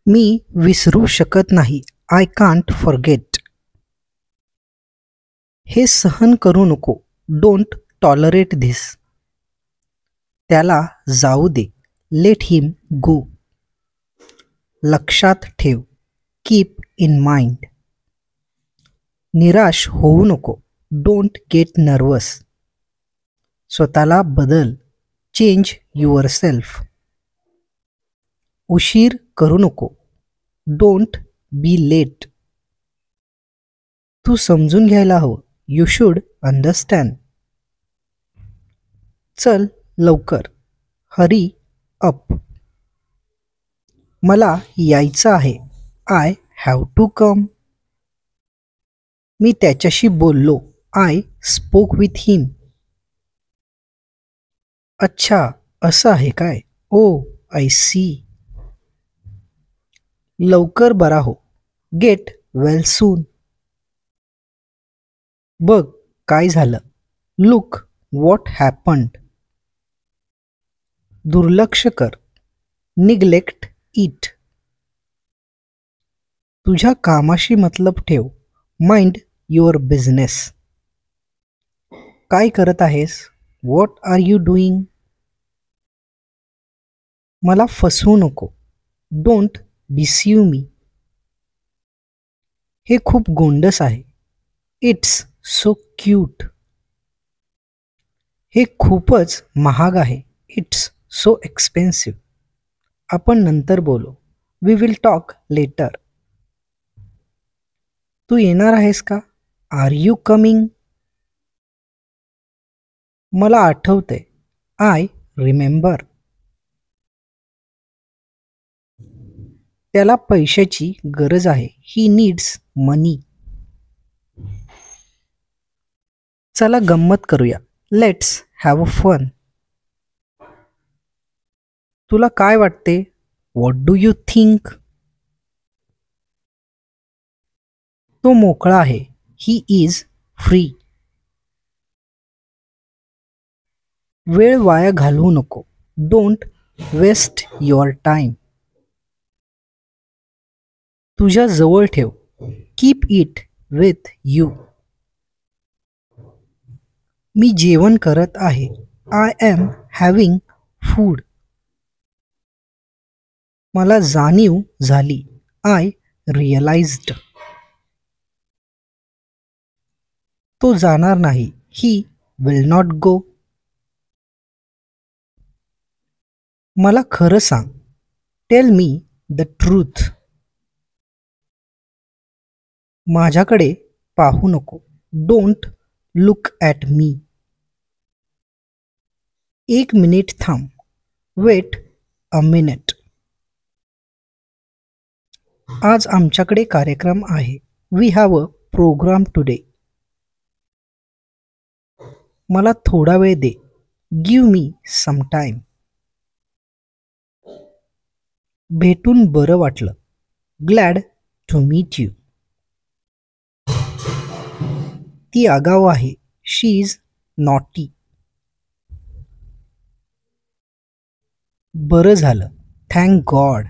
मी विसरू शकत नाही. I can't forget. हे सहन करू नको. Don't tolerate this. त्याला जाऊ दे. Let him go. लक्षात ठेव. Keep in mind. निराश होऊ नको. Don't get nervous. स्वतःला बदल. Change yourself. उशीर करू नको. Don't be late. तू समजून घ्यायला हवं. You should understand. चल लवकर. Hurry up. मला यायचं आहे. I have to come. मी त्याच्याशी बोललो. I spoke with him. अच्छा असं आहे काय. Oh I see. लवकर बरा हो. Get well soon. बघ काय झालं. Look what happened. दुर्लक्ष कर. Neglect it. तुझ्या कामाशी मतलब ठेव. Mind your business. काय करत आहेस. What are you doing. मला फसवू नको. Don't deceive me. हे खूप गोंडस आहे. It's so cute. हे खूपच महाग आहे. It's so expensive. आपण नंतर बोलू. We will talk later. तू येणार आहेस का. Are you coming. मला आठवतंय. I remember. त्याला पैशाची गरज आहे. He needs money. चला गंमत करूया. Let's have a fun. तुला काय वाटते. What do you think. तो मोकळा आहे. He is free. वेळ वाया घालवू नको. Don't waste your time. तुझ्या जवळ ठेव. Keep it with you. मी जेवण करत आहे. I am having food. मला जाणीव झाली. I realised. तो जाणार नाही. He will not go. मला खरं सांग. Tell me the truth. माझ्याकडे पाहू नको. Don't look at me. एक मिनिट थांब. Wait a minute. आज आमच्याकडे कार्यक्रम आहे. We have a programme today. मला थोडा वेळ दे. Give me some time. भेटून बरं वाटलं. Glad to meet you. ती आगाऊ आहे. She is naughty. बरं झालं. Thank God.